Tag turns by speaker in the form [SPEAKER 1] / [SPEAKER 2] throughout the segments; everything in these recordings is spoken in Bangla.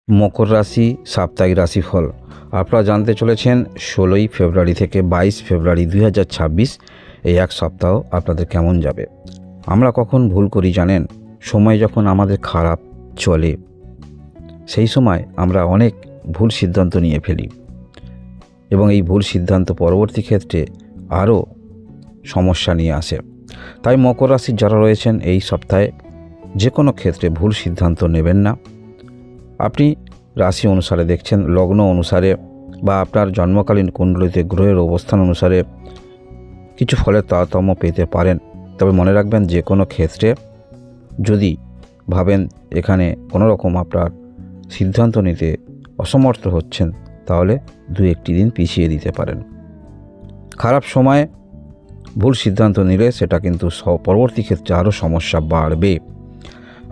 [SPEAKER 1] মকর রাশি সাপ্তাহিক রাশিফল আপনারা জানতে চলেছেন 16ই ফেব্রুয়ারি থেকে 22 ফেব্রুয়ারি 2026 এই এক সপ্তাহ আপনাদের কেমন যাবে। আমরা কখন ভুল করি জানেন? সময় যখন আমাদের খারাপ চলে সেই সময় আমরা অনেক ভুল সিদ্ধান্ত নিয়ে ফেলি এবং এই ভুল সিদ্ধান্ত পরবর্তী ক্ষেত্রে আরও সমস্যা নিয়ে আসে। তাই মকর রাশির যারা রয়েছেন এই সপ্তাহে যে কোনো ক্ষেত্রে ভুল সিদ্ধান্ত নেবেন না। আপনি রাশি অনুসারে দেখছেন, লগ্ন অনুসারে বা আপনার জন্মকালীন কুণ্ডলিতে গ্রহের অবস্থান অনুসারে কিছু ফলের তারতম্য পেতে পারেন। তবে মনে রাখবেন, যে কোনো ক্ষেত্রে যদি ভাবেন এখানে কোনো রকম আপনার সিদ্ধান্ত নিতে অসমর্থ হচ্ছেন, তাহলে দু একটি দিন পিছিয়ে দিতে পারেন। খারাপ সময়ে ভুল সিদ্ধান্ত নিলে সেটা কিন্তু পরবর্তী ক্ষেত্রে আরও সমস্যা বাড়বে।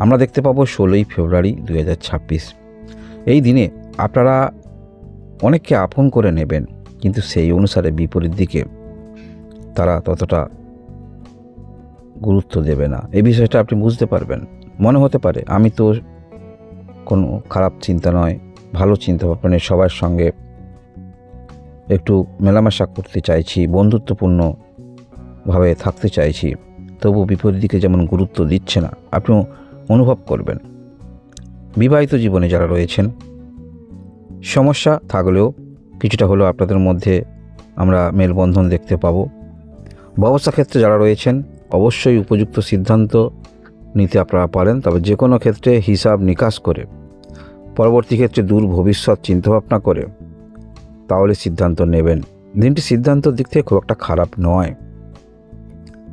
[SPEAKER 1] আমরা দেখতে পাবো 16ই ফেব্রুয়ারি 2026 এই দিনে আপনারা অনেককে আপন করে নেবেন, কিন্তু সেই অনুসারে বিপরীত দিকে তারা ততটা গুরুত্ব দেবে না। এই বিষয়টা আপনি বুঝতে পারবেন। মনে হতে পারে আমি তো কোনো খারাপ চিন্তা নয়, ভালো চিন্তা ভাবনা, সবার সঙ্গে একটু মেলামেশা করতে চাইছি, বন্ধুত্বপূর্ণভাবে থাকতে চাইছি, তবু বিপরীত দিকে যেমন গুরুত্ব দিচ্ছে না, আপনি অনুভব করবেন। বিবাহিত জীবনে যারা রয়েছেন সমস্যা থাকলেও কিছুটা হলেও আপনাদের মধ্যে আমরা মেলবন্ধন দেখতে পাবো। ব্যবসা ক্ষেত্রে যারা রয়েছেন অবশ্যই উপযুক্ত সিদ্ধান্ত নিতে আপনারা পারেন, তবে যে কোনো ক্ষেত্রে হিসাব নিকাশ করে পরবর্তী ক্ষেত্রে দূর ভবিষ্যৎ চিন্তাভাবনা করে তাহলে সিদ্ধান্ত নেবেন। দিনটি সিদ্ধান্তের দিক থেকে খুব একটা খারাপ নয়,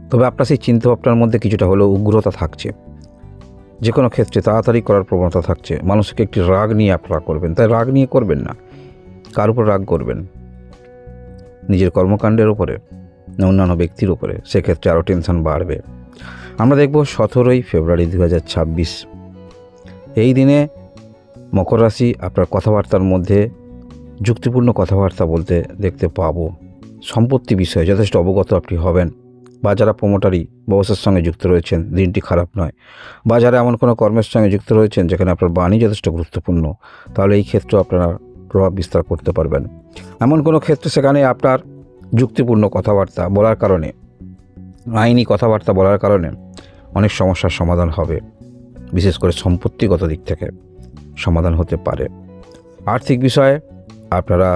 [SPEAKER 1] তবে আপনার সেই চিন্তাভাবনার মধ্যে কিছুটা হলেও উগ্রতা থাকছে, যে কোনো ক্ষেত্রে তাড়াতাড়ি করার প্রবণতা থাকছে, মানুষকে একটি রাগ নিয়ে আপনারা করবেন। তাই রাগ নিয়ে করবেন না। কার উপর রাগ করবেন? নিজের কর্মকাণ্ডের উপরে না অন্যান্য ব্যক্তির উপরে? সেক্ষেত্রে আরও টেনশন বাড়বে। আমরা দেখব 17ই ফেব্রুয়ারি 2026 এই দিনে মকর রাশি আপনার কথাবার্তার মধ্যে যুক্তিপূর্ণ কথাবার্তা বলতে দেখতে পাবো। সম্পত্তি বিষয়ে যথেষ্ট অবগত আপনি হবেন, বা যারা প্রমোটারি ব্যবসার সঙ্গে যুক্ত রয়েছেন দিনটি খারাপ নয়, বা যারা এমন কোনো কর্মের সঙ্গে যুক্ত রয়েছেন যেখানে আপনার বাণী যথেষ্ট গুরুত্বপূর্ণ, তাহলে এই ক্ষেত্রে আপনারা প্রভাব বিস্তার করতে পারবেন। এমন কোনো ক্ষেত্রে সেখানে আপনার যুক্তিপূর্ণ কথাবার্তা বলার কারণে, আইনি কথাবার্তা বলার কারণে অনেক সমস্যার সমাধান হবে। বিশেষ করে সম্পত্তিগত দিক থেকে সমাধান হতে পারে। আর্থিক বিষয়ে আপনারা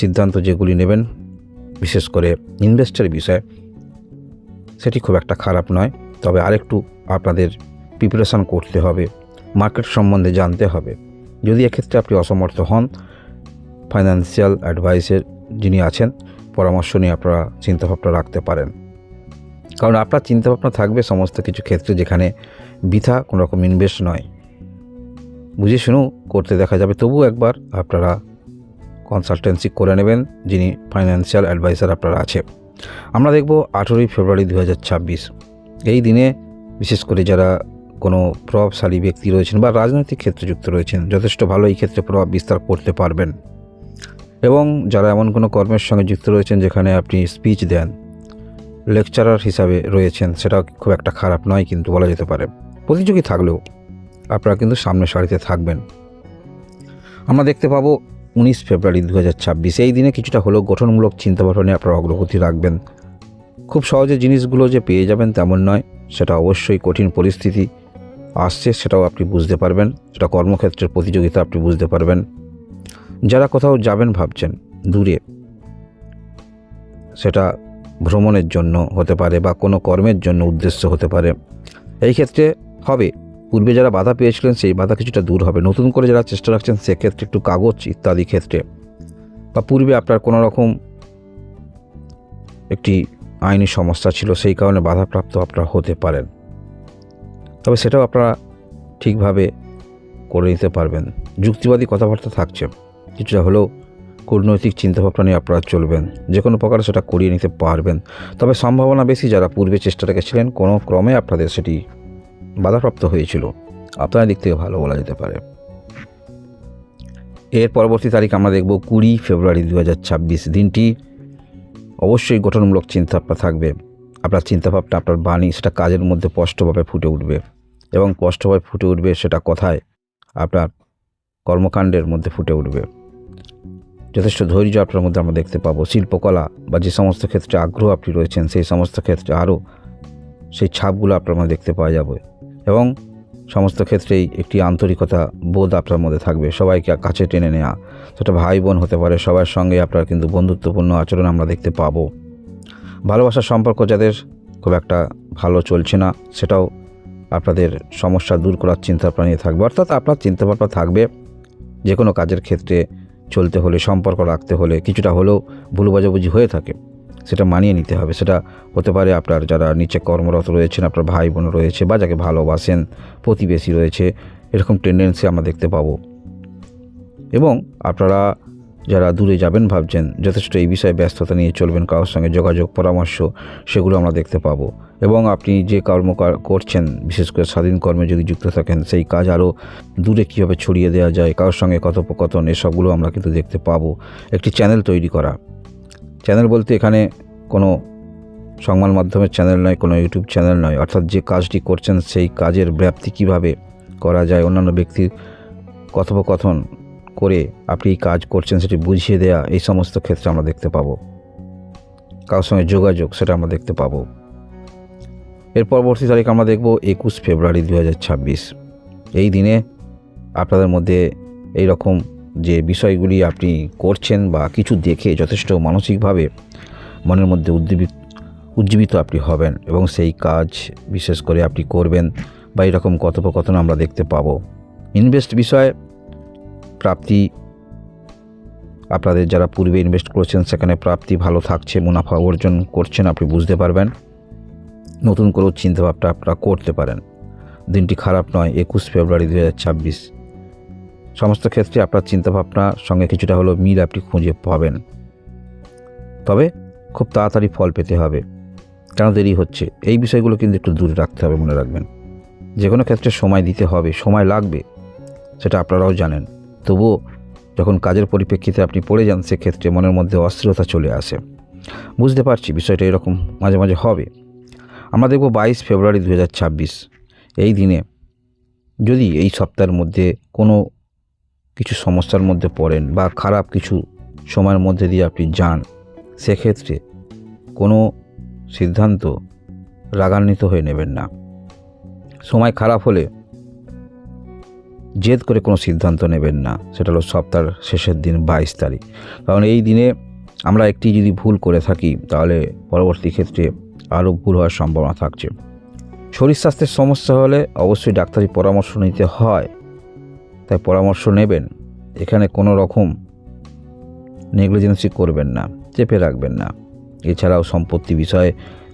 [SPEAKER 1] সিদ্ধান্ত যেগুলি নেবেন, বিশেষ করে ইনভেস্টের বিষয়ে, সেটি খুব একটা খারাপ নয়, তবে আরেকটু আপনাদের প্রিপারেশান করতে হবে, মার্কেট সম্বন্ধে জানতে হবে। যদি এক্ষেত্রে আপনি অসমর্থ হন, ফাইন্যান্সিয়াল অ্যাডভাইসের যিনি আছেন পরামর্শ নিয়ে আপনারা চিন্তাভাবনা রাখতে পারেন, কারণ আপনার চিন্তাভাবনা থাকবে সমস্ত কিছু ক্ষেত্রে যেখানে বৃথা কোনো রকম ইনভেস্ট নয়, বুঝে শুনেও করতে দেখা যাবে। তবু একবার আপনারা কনসালটেন্সি করে নেবেন যিনি ফাইন্যান্সিয়াল অ্যাডভাইসার আপনারা আছে। আমরা দেখব 18ই ফেব্রুয়ারি 2026 এই দিনে বিশেষ করে যারা কোনো প্রভাবশালী ব্যক্তি রয়েছেন বা রাজনৈতিক ক্ষেত্রে যুক্ত রয়েছেন যথেষ্ট ভালো এই ক্ষেত্রে প্রভাব বিস্তার করতে পারবেন। এবং যারা এমন কোনো কর্মের সঙ্গে যুক্ত রয়েছেন যেখানে আপনি স্পিচ দেন, লেকচারার হিসাবে রয়েছেন, সেটাও খুব একটা খারাপ নয়, কিন্তু বলা যেতে পারে প্রতিযোগী থাকলেও আপনারা কিন্তু সামনের সারিতে থাকবেন। আমরা দেখতে পাবো 19 ফেব্রুয়ারি 2026 এই দিনে কিছুটা হলেও গঠনমূলক চিন্তাভাবনা আপনারা অগ্রগতি রাখবেন। খুব সহজে জিনিসগুলো যে পেয়ে যাবেন তেমন নয়, সেটা অবশ্যই কঠিন পরিস্থিতি আসছে, সেটাও আপনি বুঝতে পারবেন। সেটা কর্মক্ষেত্রের প্রতিযোগিতা আপনি বুঝতে পারবেন। যারা কোথাও যাবেন ভাবছেন দূরে, সেটা ভ্রমণের জন্য হতে পারে বা কোনো কর্মের জন্য উদ্দেশ্য হতে পারে, এই ক্ষেত্রে হবে। পূর্বে যারা বাধা পেয়েছিলেন সেই বাধা কিছুটা দূর হবে। নতুন করে যারা চেষ্টা রাখছেন সেক্ষেত্রে একটু কাগজ ইত্যাদি ক্ষেত্রে, বা পূর্বে আপনার কোনো রকম একটি আইনি সমস্যা ছিল সেই কারণে বাধাপ্রাপ্ত আপনারা হতে পারেন, তবে সেটাও আপনারা ঠিকভাবে করে নিতে পারবেন। যুক্তিবাদী কথাবার্তা থাকছে, কিছুটা হলেও কূটনৈতিক চিন্তাভাবনা নিয়ে আপনারা চলবেন, যে কোনো প্রকারে সেটা করিয়ে নিতে পারবেন। তবে সম্ভাবনা বেশি যারা পূর্বে চেষ্টা রেখেছিলেন কোনো ক্রমে আপনাদের সেটি বাধাপ্রাপ্ত হয়েছিল, আপনার দিক থেকে ভালো বলা যেতে পারে। এর পরবর্তী তারিখ আমরা দেখব 20 ফেব্রুয়ারি 2026 দিনটি অবশ্যই গঠনমূলক চিন্তাভাবনা থাকবে। আপনার চিন্তাভাবনা, আপনার বাণী, সেটা কাজের মধ্যে স্পষ্টভাবে ফুটে উঠবে, এবং স্পষ্টভাবে ফুটে উঠবে সেটা কথায় আপনার কর্মকাণ্ডের মধ্যে ফুটে উঠবে। যথেষ্ট ধৈর্য আপনার মধ্যে আমরা দেখতে পাবো। শিল্পকলা বা যে সমস্ত ক্ষেত্রে আগ্রহ আপনি রয়েছেন সেই সমস্ত ক্ষেত্রে আরও সেই ছাপগুলো আপনার মধ্যে দেখতে পাওয়া যাবে এবং সমস্ত ক্ষেত্রেই একটি আন্তরিকতা বোধ আপনার মধ্যে থাকবে। সবাইকে কাছে টেনে নেওয়া, সেটা ভাই বোন হতে পারে, সবার সঙ্গে আপনার কিন্তু বন্ধুত্বপূর্ণ আচরণ আমরা দেখতে পাবো। ভালোবাসার সম্পর্ক যাদের খুব একটা ভালো চলছে না, সেটাও আপনাদের সমস্যা দূর করার চিন্তাভাবনা নিয়ে থাকবে। অর্থাৎ আপনার চিন্তাভাবনা থাকবে যে কোনো কাজের ক্ষেত্রে চলতে হলে, সম্পর্ক রাখতে হলে কিছুটা হলেও ভুল বোঝাবুঝি হয়ে থাকে, সেটা মানিয়ে নিতে হবে। সেটা হতে পারে আপনার যারা নিচে কর্মরত রয়েছেন, আপনার ভাই বোন রয়েছে বা যাকে ভালোবাসেন, প্রতিবেশী রয়েছে, এরকম টেন্ডেন্সি আমরা দেখতে পাবো। এবং আপনারা যারা দূরে যাবেন ভাবছেন, যথেষ্ট এই বিষয়ে ব্যস্ততা নিয়ে চলবেন। কারোর সঙ্গে যোগাযোগ, পরামর্শ, সেগুলো আমরা দেখতে পাবো। এবং আপনি যে কর্ম করছেন, বিশেষ করে স্বাধীন কর্মে যদি যুক্ত থাকেন, সেই কাজ আরও দূরে কীভাবে ছড়িয়ে দেওয়া যায়, কারোর সঙ্গে কথোপকথন, এসবগুলো আমরা কিন্তু দেখতে পাবো। একটি চ্যানেল তৈরি করা, চ্যানেল বলতে এখানে কোনো সংবাদ মাধ্যমের চ্যানেল নয়, কোনো ইউটিউব চ্যানেল নয়। অর্থাৎ যে কাজটি করছেন সেই কাজের ব্যাপ্তি কীভাবে করা যায়, অন্যান্য ব্যক্তির কথোপকথন করে আপনি এই কাজ করছেন সেটি বুঝিয়ে দেয়া, এই সমস্ত ক্ষেত্রে আমরা দেখতে পাবো। কারোর সঙ্গে যোগাযোগ, সেটা আমরা দেখতে পাবো। এর পরবর্তী তারিখ আমরা দেখব 21 ফেব্রুয়ারি 2026। এই দিনে আপনাদের মধ্যে এই রকম যে বিষয়গুলি আপনি করছেন বা কিছু দেখে যথেষ্ট মানসিকভাবে মনের মধ্যে উজ্জীবিত আপনি হবেন এবং সেই কাজ বিশেষ করে আপনি করবেন বা এরকম কথোপকথন আমরা দেখতে পাবো। ইনভেস্ট বিষয়ে প্রাপ্তি, আপনাদের যারা পূর্বে ইনভেস্ট করেছেন সেখানে প্রাপ্তি ভালো থাকছে, মুনাফা অর্জন করছেন আপনি বুঝতে পারবেন। নতুন করেও চিন্তাভাবনা আপনারা করতে পারেন। দিনটি খারাপ নয়, 21 ফেব্রুয়ারি 2026। সমস্ত ক্ষেত্রে আপনার চিন্তাভাবনার সঙ্গে কিছুটা হলেও মিল আপনি খুঁজে পাবেন। তবে খুব তাড়াতাড়ি ফল পেতে হবে। কেন দেরি হচ্ছে, এই বিষয়গুলো কিন্তু একটু দূরে রাখতে হবে, মনে রাখবেন। যে কোনো ক্ষেত্রে সময় দিতে হবে, সময় লাগবে, সেটা আপনারাও জানেন। তবুও যখন কাজের পরিপ্রেক্ষিতে আপনি পড়ে যান, সেক্ষেত্রে মনের মধ্যে অস্থিরতা চলে আসে। বুঝতে পারছি বিষয়টা এরকম মাঝে মাঝে হবে। আমরা দেখব 22 ফেব্রুয়ারি 2026। এই দিনে যদি এই সপ্তাহের মধ্যে কোনো কিছু সমস্যার মধ্যে পড়েন বা খারাপ কিছু সময়ের মধ্যে দিয়ে আপনি যান, সেক্ষেত্রে কোনো সিদ্ধান্ত রাগান্বিত হয়ে নেবেন না। সময় খারাপ হলে জেদ করে কোনো সিদ্ধান্ত নেবেন না। সেটা হলো সপ্তাহের শেষের দিন 22 তারিখ। কারণ এই দিনে আমরা একটি যদি ভুল করে থাকি, তাহলে পরবর্তী ক্ষেত্রে আরও ভুল হওয়ার সম্ভাবনা থাকছে। শরীর স্বাস্থ্যের সমস্যা হলে অবশ্যই ডাক্তারি পরামর্শ নিতে হয়, তাই পরামর্শ নেবেন। এখানে কোনো রকম নেগলিজেন্সি করবেন না, চেপে রাখবেন না। এছাড়াও সম্পত্তি বিষয়ে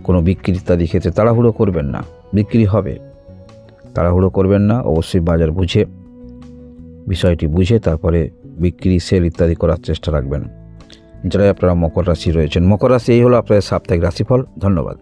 [SPEAKER 1] কোনো বিক্রি ইত্যাদি ক্ষেত্রে তাড়াহুড়ো করবেন না। বিক্রি হবে, তাড়াহুড়ো করবেন না। অবশ্যই বাজার বুঝে, বিষয়টি বুঝে তারপরে বিক্রি, সেল ইত্যাদি করার চেষ্টা রাখবেন। যারা আপনারা মকর রাশি রয়েছেন, মকর রাশি এই হলো আপনাদের সাপ্তাহিক রাশিফল। ধন্যবাদ।